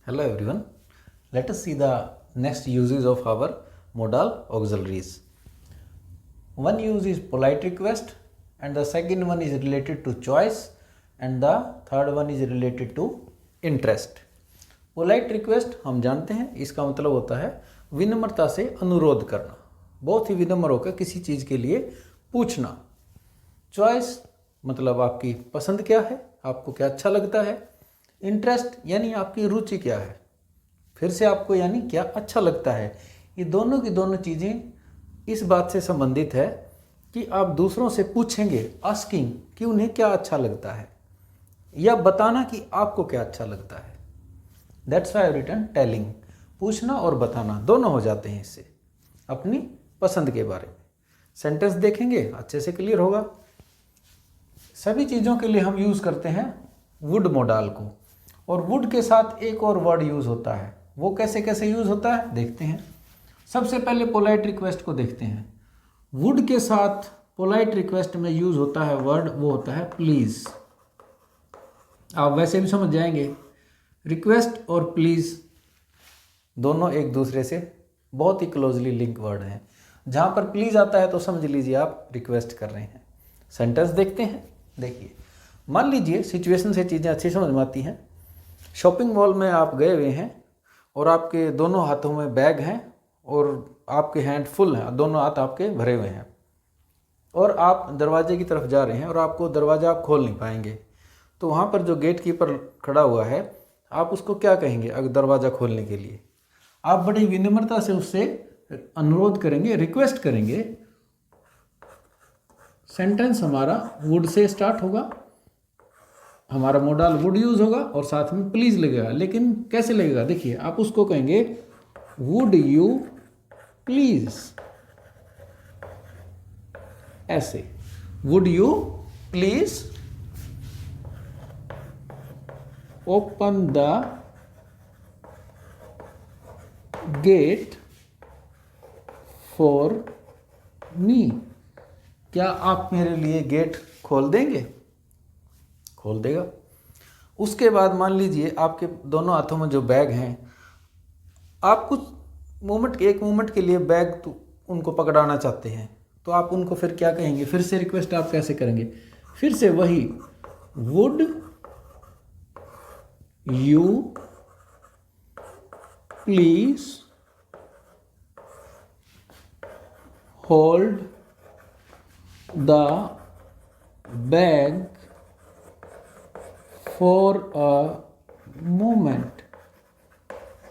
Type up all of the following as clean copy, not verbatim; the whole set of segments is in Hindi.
Hello everyone. Let us see the next uses of our modal auxiliaries. One use is polite request and the second one is related to choice and the third one is related to interest. Polite request हम जानते हैं, इसका मतलब होता है विनम्रता से अनुरोध करना, बहुत ही विनम्र होकर किसी चीज़ के लिए पूछना। चॉइस मतलब आपकी पसंद क्या है, आपको क्या अच्छा लगता है। इंटरेस्ट यानी आपकी रुचि क्या है, फिर से आपको यानी क्या अच्छा लगता है। ये दोनों की दोनों चीज़ें इस बात से संबंधित है कि आप दूसरों से पूछेंगे, आस्किंग, कि उन्हें क्या अच्छा लगता है या बताना कि आपको क्या अच्छा लगता है। दैट्स वाई रिटर्न टेलिंग, पूछना और बताना दोनों हो जाते हैं इससे, अपनी पसंद के बारे में। सेंटेंस देखेंगे अच्छे से क्लियर होगा। सभी चीज़ों के लिए हम यूज़ करते हैं वुड मोडाल को, और वुड के साथ एक और वर्ड यूज़ होता है। वो कैसे कैसे यूज़ होता है देखते हैं। सबसे पहले पोलाइट रिक्वेस्ट को देखते हैं। वुड के साथ पोलाइट रिक्वेस्ट में यूज़ होता है वर्ड, वो होता है प्लीज़। आप वैसे भी समझ जाएंगे, रिक्वेस्ट और प्लीज़ दोनों एक दूसरे से बहुत ही क्लोजली लिंक वर्ड हैं। जहाँ पर प्लीज़ आता है तो समझ लीजिए आप रिक्वेस्ट कर रहे हैं। सेंटेंस देखते हैं। देखिए, मान लीजिए सिचुएशन से चीज़ें अच्छी समझ में आती हैं। शॉपिंग मॉल में आप गए हुए हैं और आपके दोनों हाथों में बैग हैं और आपके हैंड फुल हैं, दोनों हाथ आपके भरे हुए हैं, और आप दरवाजे की तरफ जा रहे हैं और आपको दरवाज़ा आप खोल नहीं पाएंगे। तो वहाँ पर जो गेट कीपर खड़ा हुआ है, आप उसको क्या कहेंगे अगर दरवाज़ा खोलने के लिए? आप बड़ी विनम्रता से उससे अनुरोध करेंगे, रिक्वेस्ट करेंगे। सेंटेंस हमारा वुड से स्टार्ट होगा, हमारा मोडाल वुड यूज होगा और साथ में प्लीज लगेगा। लेकिन कैसे लगेगा देखिए, आप उसको कहेंगे वुड यू प्लीज, ऐसे, would you please open the get for me, क्या आप मेरे लिए गेट खोल देंगे? खोल देगा। उसके बाद मान लीजिए आपके दोनों हाथों में जो बैग हैं, आप कुछ एक मोमेंट के लिए बैग तो उनको पकड़ाना चाहते हैं, तो आप उनको फिर क्या कहेंगे? फिर से रिक्वेस्ट आप कैसे करेंगे? फिर से वही, would you please hold the bag for a moment,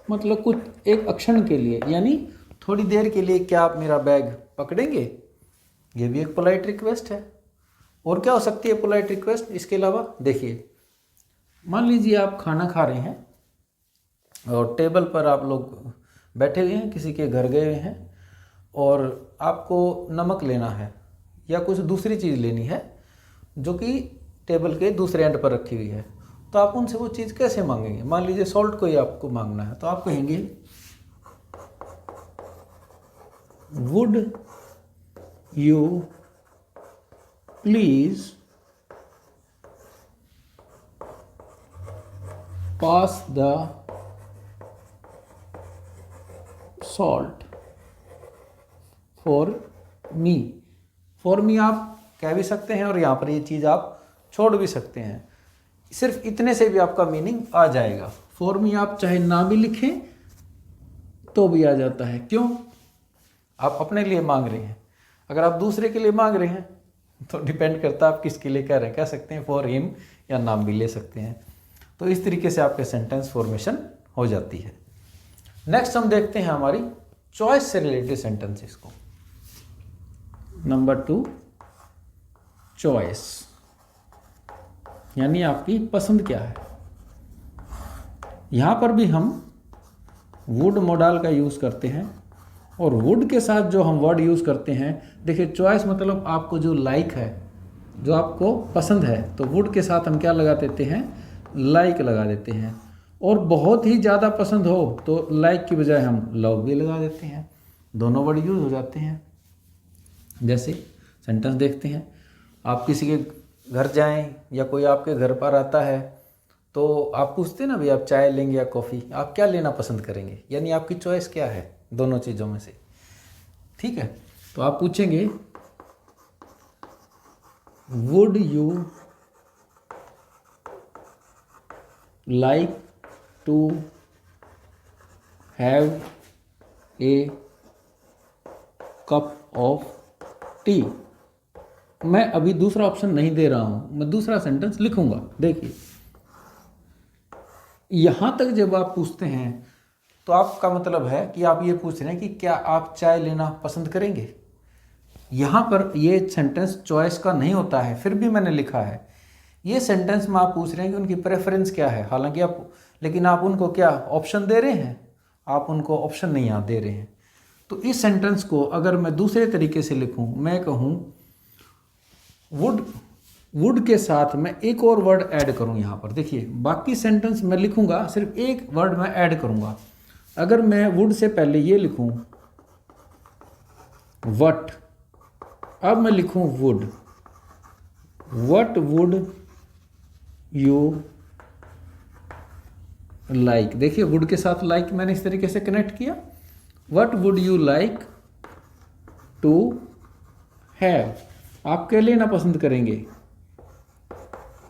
मतलब कुछ एक क्षण के लिए, यानी थोड़ी देर के लिए क्या आप मेरा बैग पकड़ेंगे? ये भी एक पोलाइट रिक्वेस्ट है। और क्या हो सकती है पोलाइट रिक्वेस्ट इसके अलावा? देखिए, मान लीजिए आप खाना खा रहे हैं और टेबल पर आप लोग बैठे हुए हैं, किसी के घर गए हुए हैं और आपको नमक लेना है या कुछ दूसरी चीज़ लेनी है जो कि टेबल के दूसरे एंड पर रखी हुई है, तो आप उनसे वो चीज़ कैसे मांगेंगे? मान लीजिए सॉल्ट को ही आपको मांगना है, तो आप कहेंगे would you please pass the salt for me. For me आप कह भी सकते हैं और यहाँ पर ये चीज़ आप छोड़ भी सकते हैं। सिर्फ इतने से भी आपका मीनिंग आ जाएगा। फॉर मी आप चाहे ना भी लिखें तो भी आ जाता है। क्यों? आप अपने लिए मांग रहे हैं। अगर आप दूसरे के लिए मांग रहे हैं तो डिपेंड करता है आप किसके लिए कह रहे हैं। कह सकते हैं फॉर हिम या नाम भी ले सकते हैं। तो इस तरीके से आपके सेंटेंस फॉर्मेशन हो जाती है। नेक्स्ट हम देखते हैं हमारी चॉइस से रिलेटेड सेंटेंसेस को। नंबर 2, चॉइस यानी आपकी पसंद क्या है। यहाँ पर भी हम वुड मोडाल का यूज़ करते हैं और वुड के साथ जो हम वर्ड यूज़ करते हैं, देखिए चॉइस मतलब आपको जो लाइक है, जो आपको पसंद है, तो वुड के साथ हम क्या लगा देते हैं? लाइक लगा देते हैं। और बहुत ही ज़्यादा पसंद हो तो लाइक की बजाय हम लव भी लगा देते हैं। दोनों वर्ड यूज़ हो जाते हैं। जैसे सेंटेंस देखते हैं, आप किसी के घर जाएं या कोई आपके घर पर आता है तो आप पूछते हैं ना भाई आप चाय लेंगे या कॉफ़ी, आप क्या लेना पसंद करेंगे, यानी आपकी चॉइस क्या है दोनों चीज़ों में से। ठीक है, तो आप पूछेंगे would you like to have a cup of tea. मैं अभी दूसरा ऑप्शन नहीं दे रहा हूं, मैं दूसरा सेंटेंस लिखूंगा। देखिए यहां तक जब आप पूछते हैं तो आपका मतलब है कि आप ये पूछ रहे हैं कि क्या आप चाय लेना पसंद करेंगे। यहां पर ये सेंटेंस चॉइस का नहीं होता है, फिर भी मैंने लिखा है। ये सेंटेंस में आप पूछ रहे हैं कि उनकी प्रेफरेंस क्या है, हालांकि आप, लेकिन आप उनको क्या ऑप्शन दे रहे हैं, आप उनको ऑप्शन नहीं यहाँ दे रहे हैं। तो इस सेंटेंस को अगर मैं दूसरे तरीके से लिखूं, मैं कहूं वुड के साथ मैं एक और वर्ड ऐड करूं यहाँ पर। देखिए बाकी सेंटेंस मैं लिखूंगा, सिर्फ एक वर्ड मैं ऐड करूंगा। अगर मैं वुड से पहले ये लिखूं वट, अब मैं लिखूं would, what would you like. देखिए वुड के साथ लाइक मैंने इस तरीके से कनेक्ट किया। What would you like to have, आप क्या लेना पसंद करेंगे,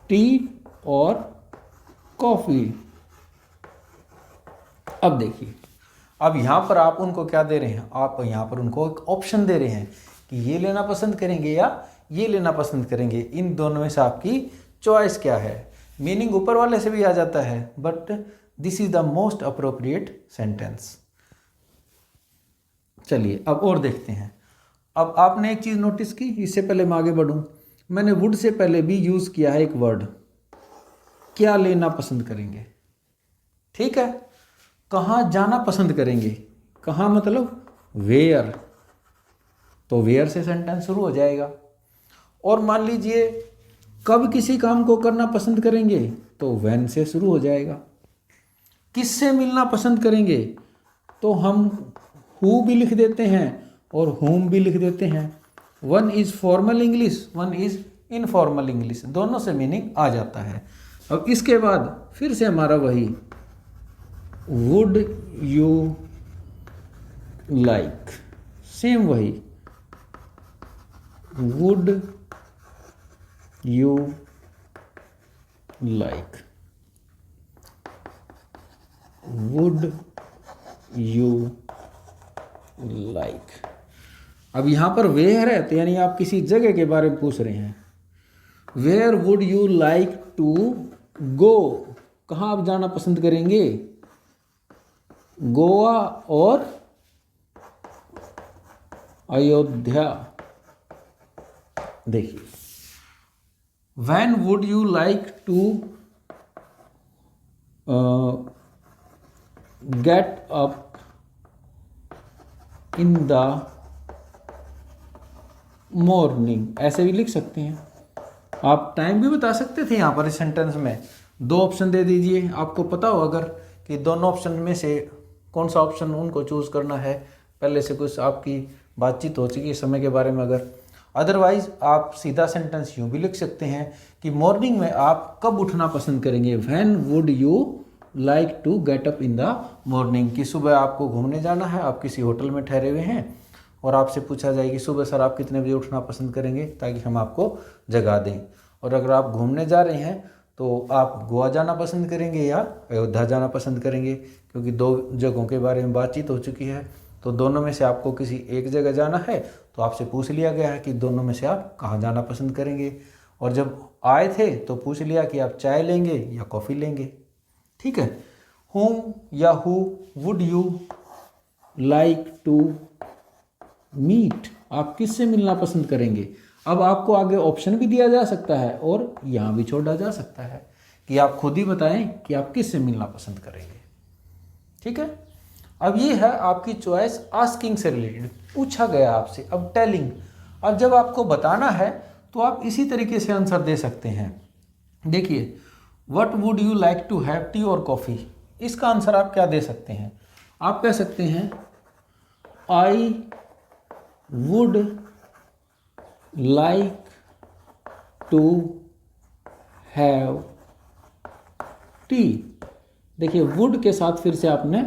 टी और कॉफी। अब देखिए, अब यहां पर आप उनको क्या दे रहे हैं, आप यहां पर उनको एक ऑप्शन दे रहे हैं कि ये लेना पसंद करेंगे या ये लेना पसंद करेंगे, इन दोनों में से आपकी चॉइस क्या है। मीनिंग ऊपर वाले से भी आ जाता है, but this is the most appropriate sentence. चलिए अब और देखते हैं। अब आपने एक चीज नोटिस की, इससे पहले मैं आगे बढ़ूं, मैंने वुड से पहले भी यूज किया है एक वर्ड, क्या लेना पसंद करेंगे। ठीक है, कहाँ जाना पसंद करेंगे, कहाँ मतलब वेयर, तो वेयर से सेंटेंस शुरू हो जाएगा। और मान लीजिए कब किसी काम को करना पसंद करेंगे, तो व्हेन से शुरू हो जाएगा। किससे मिलना पसंद करेंगे, तो हम हु भी लिख देते हैं और होम भी लिख देते हैं। One is formal English, one is informal English, दोनों से मीनिंग आ जाता है। अब इसके बाद फिर से हमारा वही वुड यू लाइक, सेम वही would you like, would you like. अब यहां पर वेयर है, तो यानी आप किसी जगह के बारे में पूछ रहे हैं। Where would you like to go, कहाँ आप जाना पसंद करेंगे, गोवा और अयोध्या। देखिए when would you like to get up in the morning, ऐसे भी लिख सकते हैं। आप टाइम भी बता सकते थे यहाँ पर इस सेंटेंस में, दो ऑप्शन दे दीजिए, आपको पता हो अगर कि दोनों ऑप्शन में से कौन सा ऑप्शन उनको चूज करना है, पहले से कुछ आपकी बातचीत हो चुकी है समय के बारे में। अगर अदरवाइज आप सीधा सेंटेंस यूँ भी लिख सकते हैं कि मॉर्निंग में आप कब उठना पसंद करेंगे, when would you like to get up in the morning, कि सुबह आपको घूमने जाना है, आप किसी होटल में ठहरे हुए हैं और आपसे पूछा जाए कि सुबह सर आप कितने बजे उठना पसंद करेंगे, ताकि हम आपको जगा दें। और अगर आप घूमने जा रहे हैं तो आप गोवा जाना पसंद करेंगे या अयोध्या जाना पसंद करेंगे, क्योंकि दो जगहों के बारे में बातचीत हो चुकी है। तो दोनों में से आपको किसी एक जगह जाना है, तो आपसे पूछ लिया गया है कि दोनों में से आप कहाँ जाना पसंद करेंगे। और जब आए थे तो पूछ लिया कि आप चाय लेंगे या कॉफ़ी लेंगे। ठीक है, whom या who would you like to meet, आप किससे मिलना पसंद करेंगे। अब आपको आगे ऑप्शन भी दिया जा सकता है और यहाँ भी छोड़ा जा सकता है कि आप खुद ही बताएं कि आप किससे मिलना पसंद करेंगे। ठीक है, अब ये है आपकी चॉइस आस्किंग से रिलेटेड, पूछा गया आपसे। अब टेलिंग, अब जब आपको बताना है तो आप इसी तरीके से आंसर दे सकते हैं। देखिए what would you like to have, tea और कॉफ़ी, इसका आंसर आप क्या दे सकते हैं। आप कह सकते हैं I would like to have tea. देखिए वुड के साथ फिर से आपने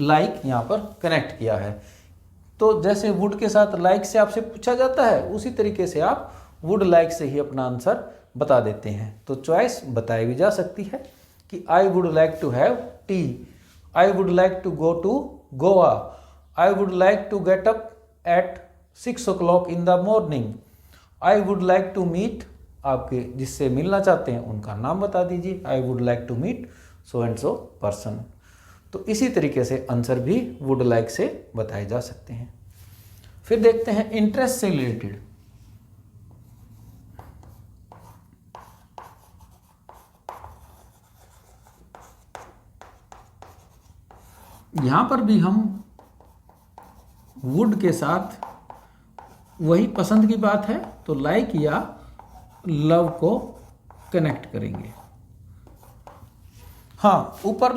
लाइक यहाँ पर कनेक्ट किया है। तो जैसे वुड के साथ लाइक से आपसे पूछा जाता है, उसी तरीके से आप वुड लाइक से ही अपना आंसर बता देते हैं। तो चॉइस बताई भी जा सकती है कि I would like to have tea, I would like to go to Goa, I would like to get up at 6 o'clock in the morning, I would like to meet, आपके जिससे मिलना चाहते हैं उनका नाम बता दीजिए, I would like to meet so and so person. तो इसी तरीके से आंसर भी वुड लाइक से बताए जा सकते हैं। फिर देखते हैं इंटरेस्ट से रिलेटेड। यहां पर भी हम वुड के साथ वही पसंद की बात है तो लाइक या लव को कनेक्ट करेंगे। हाँ, ऊपर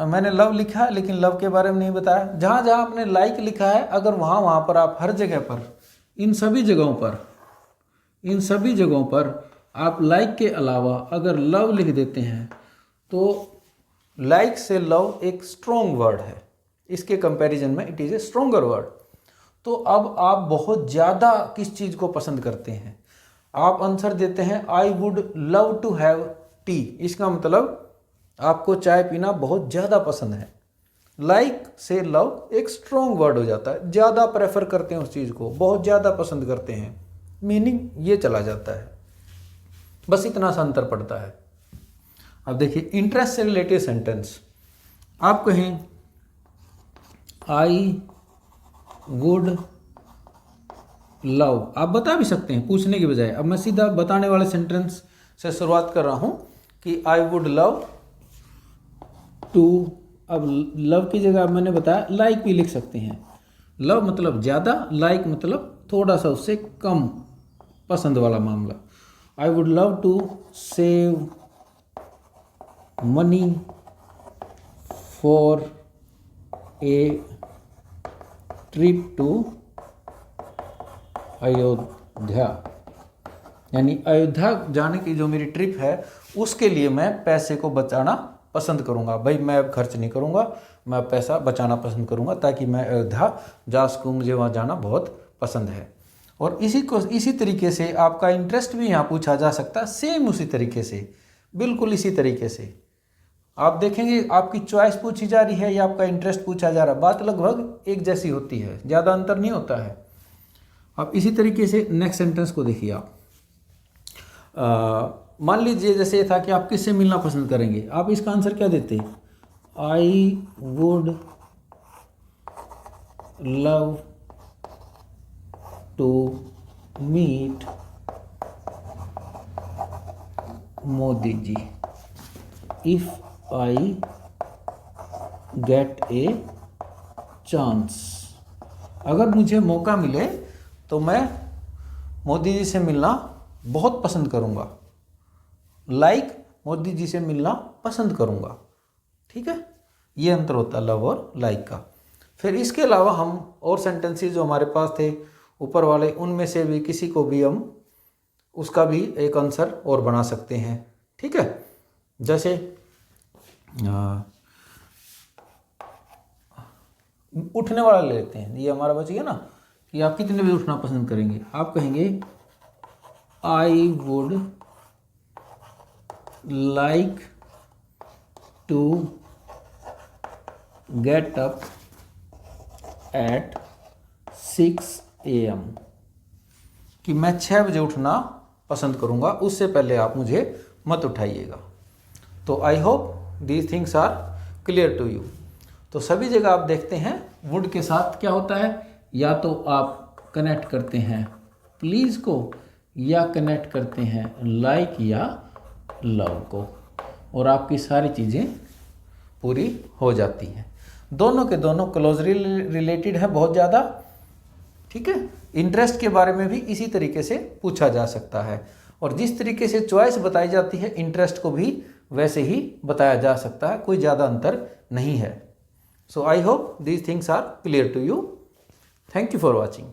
मैंने लव लिखा है लेकिन लव के बारे में नहीं बताया। जहाँ जहाँ आपने लाइक लिखा है, अगर वहाँ पर आप हर जगह पर इन सभी जगहों पर आप लाइक के अलावा अगर लव लिख देते हैं तो लाइक से लव एक स्ट्रॉन्ग वर्ड है, इसके कंपैरिजन में it is a stronger word. तो अब आप बहुत ज़्यादा किस चीज़ को पसंद करते हैं, आप आंसर देते हैं I would love to have tea, इसका मतलब आपको चाय पीना बहुत ज़्यादा पसंद है। लाइक से लव एक स्ट्रॉन्ग वर्ड हो जाता है, ज़्यादा प्रेफर करते हैं उस चीज़ को, बहुत ज़्यादा पसंद करते हैं, मीनिंग ये चला जाता है। बस इतना सा अंतर पड़ता है। अब देखिए इंटरेस्ट से रिलेटेड सेंटेंस, आप कहें आई वुड लव, आप बता भी सकते हैं पूछने की बजाय। अब मैं सीधा बताने वाले सेंटेंस से शुरुआत कर रहा हूँ कि आई वुड लव टू, अब लव की जगह मैंने बताया लाइक भी लिख सकते हैं। लव मतलब ज़्यादा, लाइक मतलब थोड़ा सा उससे कम पसंद वाला मामला। I would love to save money for a trip to Ayodhya, यानी अयोध्या जाने की जो मेरी ट्रिप है उसके लिए मैं पैसे को बचाना पसंद करूंगा। भाई मैं अब खर्च नहीं करूंगा, मैं पैसा बचाना पसंद करूंगा ताकि मैं अयोध्या जा सकूँ, मुझे वहाँ जाना बहुत पसंद है। और इसी तरीके से आपका इंटरेस्ट भी यहाँ पूछा जा सकता है, सेम उसी तरीके से, बिल्कुल इसी तरीके से। आप देखेंगे आपकी चॉइस पूछी जा रही है या आपका इंटरेस्ट पूछा जा रहा है, बात लगभग एक जैसी होती है, ज़्यादा अंतर नहीं होता है। अब इसी तरीके से नेक्स्ट सेंटेंस को देखिए आप। मान लीजिए जैसे ये था कि आप किससे मिलना पसंद करेंगे, आप इसका आंसर क्या देते? I would love to meet Modi ji if I get a chance. अगर मुझे मौका मिले तो मैं मोदी जी से मिलना बहुत पसंद करूंगा, लाइक मोदी जी से मिलना पसंद करूंगा। ठीक है, ये अंतर होता है लव और लाइक का। फिर इसके अलावा हम और सेंटेंसेस जो हमारे पास थे ऊपर वाले, उनमें से भी किसी को भी हम उसका भी एक आंसर और बना सकते हैं। ठीक है, जैसे उठने वाला ले लेते हैं, ये हमारा बच गया ना कि आप कितने बजे उठना पसंद करेंगे। आप कहेंगे I would like to get up at 6 AM, कि मैं 6 बजे उठना पसंद करूंगा, उससे पहले आप मुझे मत उठाइएगा। तो I hope these things are clear to you. तो सभी जगह आप देखते हैं वुड के साथ क्या होता है, या तो आप कनेक्ट करते हैं प्लीज़ को, या कनेक्ट करते हैं लाइक या लव को, और आपकी सारी चीज़ें पूरी हो जाती हैं। दोनों के दोनों क्लोजली रिलेटेड है बहुत ज़्यादा। ठीक है, इंटरेस्ट के बारे में भी इसी तरीके से पूछा जा सकता है, और जिस तरीके से चॉइस बताई जाती है इंटरेस्ट को भी वैसे ही बताया जा सकता है, कोई ज़्यादा अंतर नहीं है। So I hope these things are clear to you. Thank you for watching.